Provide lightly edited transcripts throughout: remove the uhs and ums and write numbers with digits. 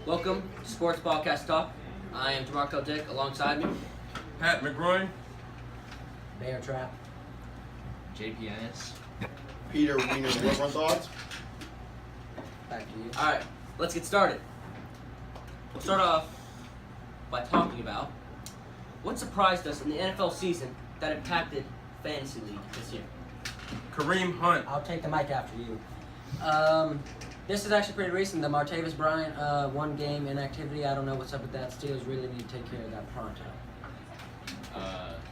Welcome to Sports Podcast Talk. I am DeMarco Dick. Alongside me, Pat McGroin. Bear Trap. JP Ennis. Peter Wiener, what run thoughts? Back to you. all right, let's get started. We'll start off by talking about what surprised us in the NFL season that impacted Fantasy League this year. Kareem Hunt. I'll take the mic after you. This is actually pretty recent. The Martavis Bryant one game inactivity. I don't know what's up with that. Steelers really need to take care of that pronto.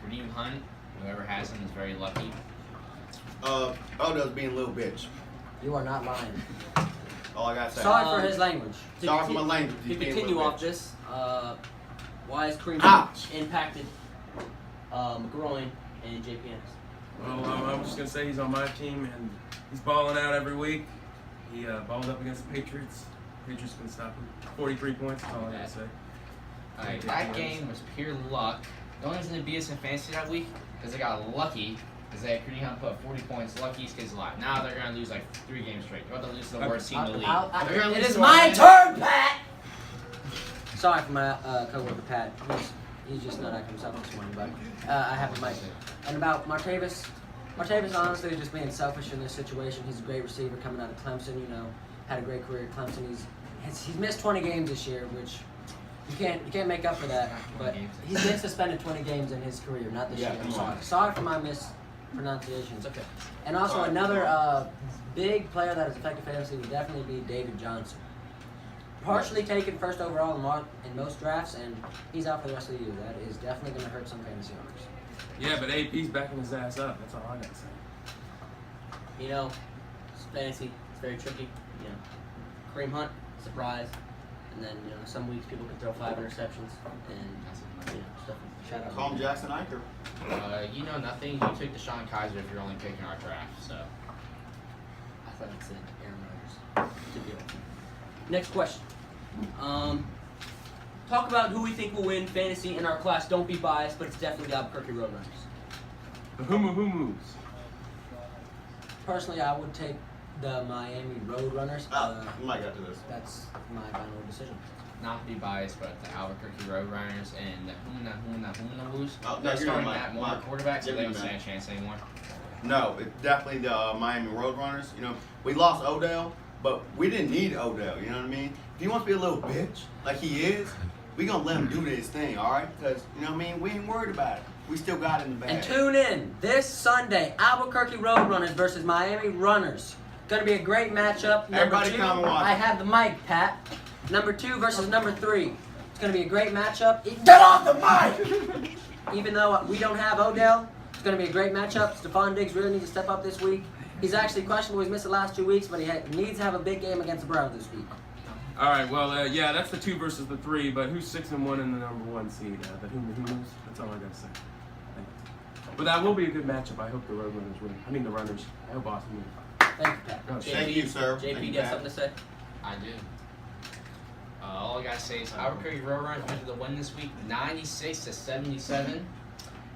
Kareem Hunt. Whoever has him is very lucky. Odell's being a little bitch. You are not lying. All I gotta say. Sorry for his language. Sorry for my language. To He's being a continue little off bitch. this, why is Kareem Ouch. impacted McGroin and JPNs? Well, I'm just gonna say he's on my team and he's balling out every week. He balled up against the Patriots. Patriots couldn't stop him. 43 points. That's all I gotta say. Alright, that game was pure luck. The only reason they beat us in fantasy that week because they got lucky. Because they had Kareem Hunt put 40 points. Lucky stays alive. Now they're gonna lose like 3 games straight. They're about to lose to the worst team in the league. They're gonna It lose is to my Orlando. turn, Pat. Sorry for my coworker Pat. He's just not acting himself this morning, but I have the mic. And about Martavis. Martavis honestly is just being selfish in this situation. He's a great receiver coming out of Clemson. You know, had a great career at Clemson. He's missed 20 games this year, which you can't make up for that. But he's been suspended 20 games in his career, not this Yeah, year. I'm come sorry. on. Sorry for my mispronunciations. It's okay. And also Sorry. another big player that has affected fantasy would definitely be David Johnson. Partially taken first overall in most drafts, and he's out for the rest of the year. That is definitely going to hurt some fantasy owners. Yeah, but AP's backing his ass up. That's all I gotta say. You know, it's fantasy. It's very tricky. You know, Kareem Hunt, surprise, and then you know some weeks people can throw 5 interceptions and you know stuff. Shout out. Calm Jackson Iker. You know nothing. You took Deshaun Kaiser if you're only picking our draft. So I thought it said Aaron Rodgers. To be honest. Next question. Talk about who we think will win fantasy in our class. Don't be biased, but it's definitely the Albuquerque Roadrunners. The Humus. Personally, I would take the Miami Roadrunners. You might got to this. That's my final decision. not to be biased, but the Albuquerque Roadrunners and the Humana Oh, no, they're you're starting right, Matt Moore Mike. quarterback, so Give they me don't that. stand a chance anymore. No, it's definitely the Miami Roadrunners. You know, we lost Odell, but we didn't need Odell. You know what I mean? If he wants to be a little bitch like he is, we gonna let him do this thing, all right? Because you know what I mean? We ain't worried about it. We still got it in the bag. And tune in this Sunday, Albuquerque Roadrunners versus Miami Runners. Gonna be a great matchup. Number Everybody 2, come and watch. I have the mic, Pat. Number 2 versus number 3. It's gonna be a great matchup. Get off the mic! Even though we don't have Odell, it's gonna be a great matchup. Stephon Diggs really needs to step up this week. He's actually questionable. He's missed the last 2 weeks, but he needs to have a big game against the Browns this week. All right, well, yeah, that's the 2 versus the 3, but who's 6-1 in the number 1 seed? The Humus. That's all I gotta say. Thank you. But that will be a good matchup. I hope the Roadrunners win. I mean the Runners. I hope Austin wins. Thank you, Pat. Oh, Thank you, sir. JP, Thank you, got Pat. something to say? I do. All I gotta say is Albuquerque Roadrunners went to the win this week, 96-77,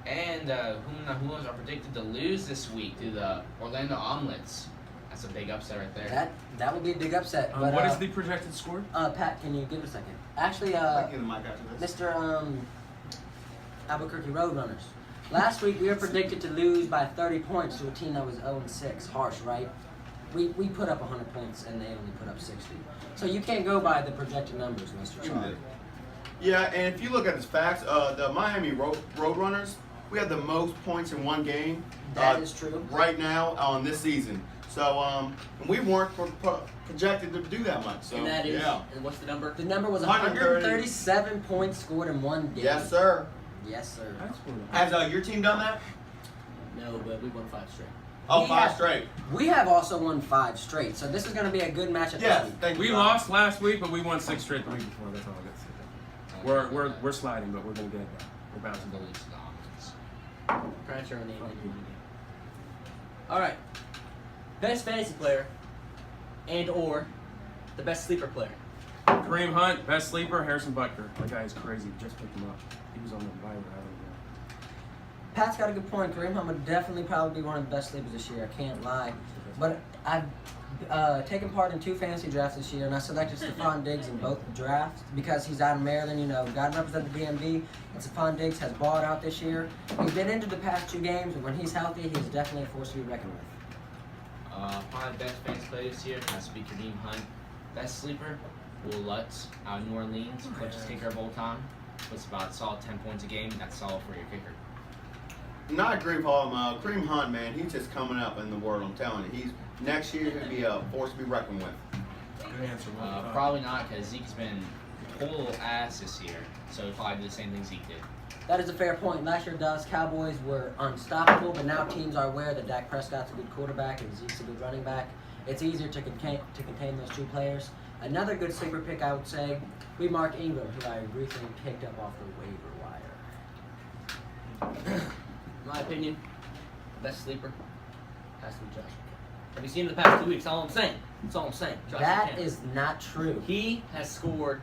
and Humas are predicted to lose this week to the Orlando Omelets. That's a big upset right there. That will be a big upset. But, what is the projected score? Pat, can you give it a second? Actually, I'll give the mic after this. Mr. Albuquerque Roadrunners. Last week we were predicted to lose by 30 points to a team that was 0-6. Harsh, right? We put up 100 points and they only put up 60. So you can't go by the projected numbers, Mr. Give me Sorry. that. Yeah, and if you look at the facts, the Miami Roadrunners, we have the most points in one game. That is true. Right now on this season. So, and we weren't projected to do that much. So, And that is, yeah. and what's the number? The number was 130. 137 points scored in one game. Yes, sir. Yes, sir. That's cool. Has your team done that? No, but we won 5 straight. Oh, We 5 have- straight. We have also won 5 straight, so this is going to be a good matchup Yes, this week. thank you. We Rob. lost last week, but we won 6 straight the week before. That's all I gotta say. We're sliding, but we're gonna get it done. We're bouncing The the least Omelets. Prancer and All right. Best fantasy player and or the best sleeper player. Kareem Hunt, best sleeper. Harrison Butker. That guy is crazy. Just picked him up. He was on the wire. I don't know. Pat's got a good point. Kareem Hunt would definitely probably be one of the best sleepers this year. I can't lie. But I've taken part in 2 fantasy drafts this year, and I selected Stephon Diggs in both drafts because he's out of Maryland, you know, got to represent the DMV. And Stephon Diggs has balled out this year. He's been injured the past 2 games, and when he's healthy, he's definitely a force to be reckoned with. My best fantasy play this year has to be Kareem Hunt. Best sleeper, Will Lutz out of New Orleans, clutchest kicker of all time. Puts about solid 10 points a game. That's solid for your kicker. No, I agree with Paul. Kareem Hunt, man, he's just coming up in the world. I'm telling you, next year he'll be a force to be reckoned with. Good answer. Probably not, because Zeke's been total ass this year. So he'll probably do the same thing Zeke did. That is a fair point. Last year, Dallas Cowboys were unstoppable, but now teams are aware that Dak Prescott's a good quarterback and Zeke's a good running back. It's easier to contain those 2 players. Another good sleeper pick, I would say, would be Mark Ingram, who I recently picked up off the waiver wire. In my opinion, best sleeper has to be Josh McCown. Have you seen him the past 2 weeks? That's all I'm saying. That's all I'm saying. Josh That McCown. is not true. He has scored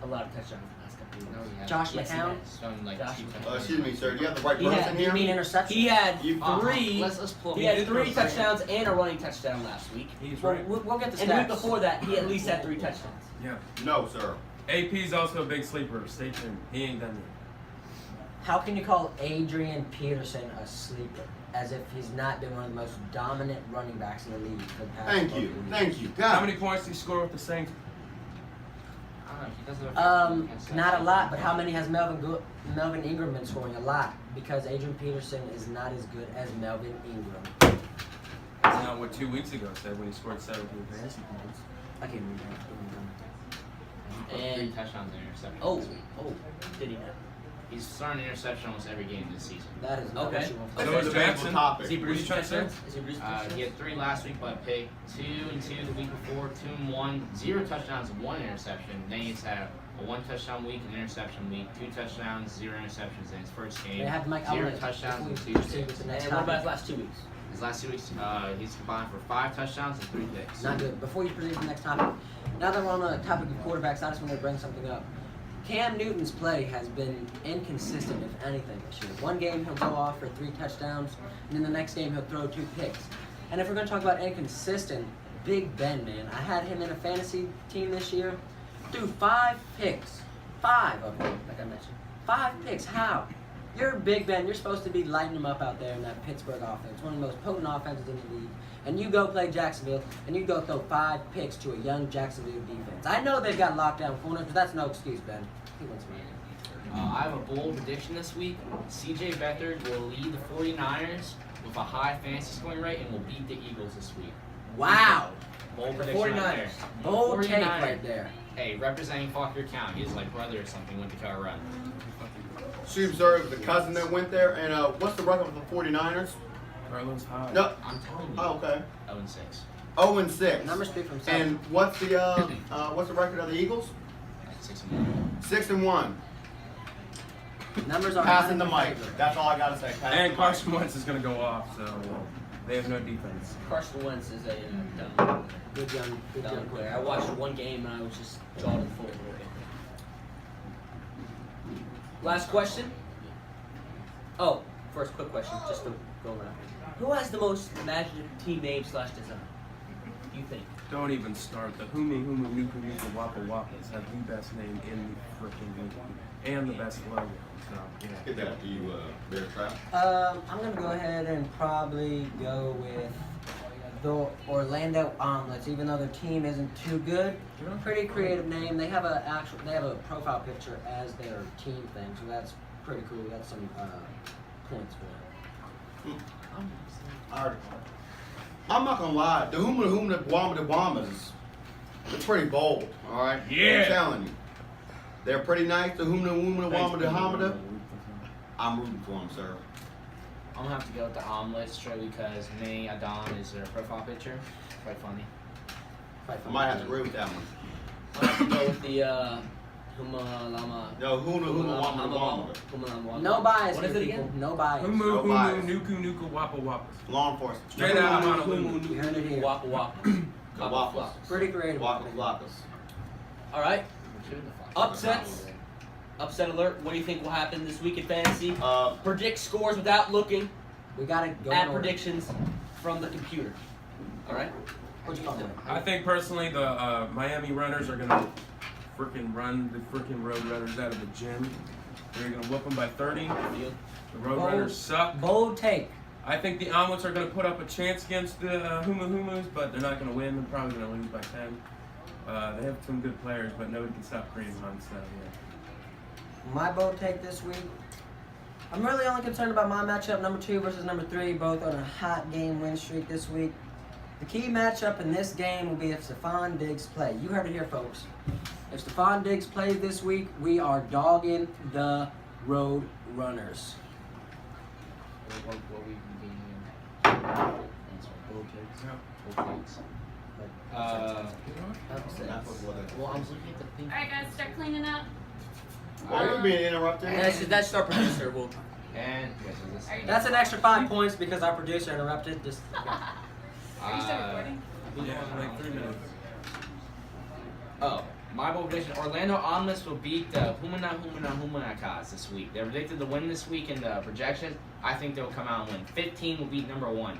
a lot of touchdowns the last couple of weeks. No, he hasn't. Josh Yes, he McCown? has. Some, like, Josh cheap McCown. touchdowns. Excuse me, sir. Do you have the right He person had- You here? mean interception? He had You- 3. Let's pull up. He had did 3 throw three. touchdowns and a running touchdown last week. He's Well, right. we'll get the And the week stats. before that, he at least had 3 touchdowns. Yeah. No, sir. AP's also a big sleeper. Stay tuned. He ain't done yet. How can you call Adrian Peterson a sleeper? As if he's not been one of the most dominant running backs in the league for the past Thank couple you. of weeks. Thank you. How God. many points did he score with the Saints? I don't know, he doesn't have Not a lot, but how many has Melvin Ingram been scoring? A lot, because Adrian Peterson is not as good as Melvin Ingram. That's not what 2 weeks ago said when he scored 17 fantasy points. I can't read that. He put 3 And- touchdowns and interceptions Oh, this week. did he not? He's starting interception almost every game this season. That is not Okay. what you want. So Okay, is changeable Jackson. topic. Is he What are producing you trying to say? touchdowns? Is he producing touchdowns? He had 3 last week, but picked 2 and 2 the week before, 2 and 1, 0 touchdowns, 1 interception. Then he's had a 1 touchdown week, an interception week, 2 touchdowns, 0 interceptions in his first game. They have Mike 0 Elliott touchdowns before and we 2 proceed picks. with the next And what about his topic. last 2 weeks? His last 2 weeks, he's combined for 5 touchdowns and 3 picks. Not good. Before you proceed to the next topic, now that we're on the topic of quarterbacks, I just want to bring something up. Cam Newton's play has been inconsistent, if anything, this year. One game he'll go off for 3 touchdowns, and then the next game he'll throw 2 picks. And if we're going to talk about inconsistent, Big Ben, man. I had him in a fantasy team this year. Dude, 5 picks. 5 of them, like I mentioned. 5 picks. How? You're Big Ben. You're supposed to be lighting them up out there in that Pittsburgh offense, one of the most potent offenses in the league. And you go play Jacksonville, and you go throw 5 picks to a young Jacksonville defense. I know they've got lockdown corners, but that's no excuse, Ben. He wants me. I have a bold prediction this week. CJ Beathard will lead the 49ers with a high fantasy scoring rate and will beat the Eagles this week. Wow. Bold The prediction right there. 49ers. Bold take 49ers. right there. Hey, representing Fauquier County. His like brother or something went to Cal Run. Shoot, sir, it was the cousin that went there. And what's the record with the 49ers? Carlos Hyde. No. I'm telling you. Oh, okay. 0-6. 0-6. Numbers speak for themselves. And what's the record of the Eagles? 6-1. 6-1. Numbers are Passing the not in mic. favor. That's all I gotta say. Passing And the Carson Wentz is going to go off, so they have no defense. Carson Wentz is a dumb Good young player. I player. watched one game and I was just jaw to the floor. Last question. Oh, first quick question, just to go around. Who has the most imaginative team name / design? You think? Don't even start. The Humi Nuku Nuku Wappa Wappas have the best name in the freaking league and the best logo. So, yeah. Get that to you, Bear Trap. I'm gonna go ahead and probably go with the Orlando Omelets, even though their team isn't too good. Pretty creative name. They have a profile picture as their team thing, so that's pretty cool. That's some points for them. Alright. I'm not gonna lie, the Wombas, it's pretty bold, alright? Yeah. I'm telling you. They're pretty nice, the Womada. I'm rooting for them, sir. I'm gonna have to go with the omelets straight because May Adon is their profile picture. Quite funny. Quite I fun. might have to agree with that one. I have to go with the Huma Lama. No, Womada. No bias What here, is it people. again? No bias. Humu No bias. Nuku Nuku Wappa Wappas. Law enforcement. Straight out of Honolulu. You heard it here. Wappa Wappa. The Waffles. Pretty creative. Waka Flockas. All right. Upsets. Upset alert. What do you think will happen this week in fantasy? Predict scores without looking We gotta go. at in order. predictions from the computer. All right. What you talking about? I think personally the Miami Runners are gonna freaking run the freaking Road Runners out of the gym. They're gonna whoop them by 30. The Road Bold. Runners suck. Bold take. I think the Omelets are gonna put up a chance against the Huma Humas, but they're not gonna win. They're probably gonna lose by 10. They have some good players, but nobody can stop Kareem Hunt. So yeah. My bold take this week. I'm really only concerned about my matchup, number 2 versus number 3, both on a hot game win streak this week. The key matchup in this game will be if Stephon Diggs play. You heard it here, folks. If Stephon Diggs plays this week, we are dogging the Road Runners. What we being? Bold takes. Well, I'm looking at the thing. Alright guys, start cleaning up. Why are you being interrupted? That's our producer. Well, And yes, is this? Are you That's an extra 5 points because our producer interrupted. Just Are you still recording? Yeah, like 3 minutes. Oh, my bold prediction: Orlando Omelets will beat the Humanakas this week. They're predicted to win this week in the projections. I think they'll come out and win. 15 will beat number 1.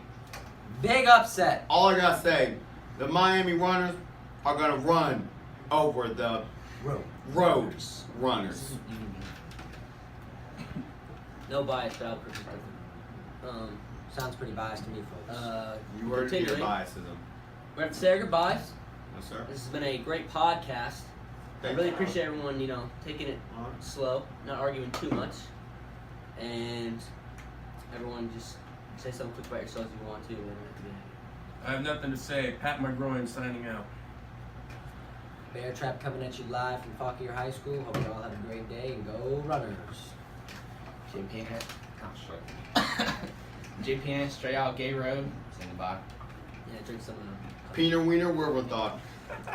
big upset. All I gotta say, the Miami Runners are gonna run over the Road Runners. no bias, but I'll predict it. Sounds pretty biased to me, folks. You heard your continuing, biasism. we have to say our goodbyes. Yes, sir. This has been a great podcast. I Thank really you. appreciate everyone, taking it slow, not arguing too much, and everyone just say something quick about yourselves if you want to. And I have nothing to say. Pat McGroin signing out. Bear Trap coming at you live from Fauquier High School. Hope you all have a great day and go Runners. JPN. Oh shit. JPN straight out Gay Road. Saying goodbye. yeah, drink some. Peanut Wiener Wierwethought.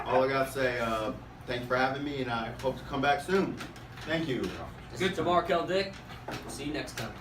All I gotta say, thanks for having me, and I hope to come back soon. Thank you. This is Markel Dick. We'll see you next time.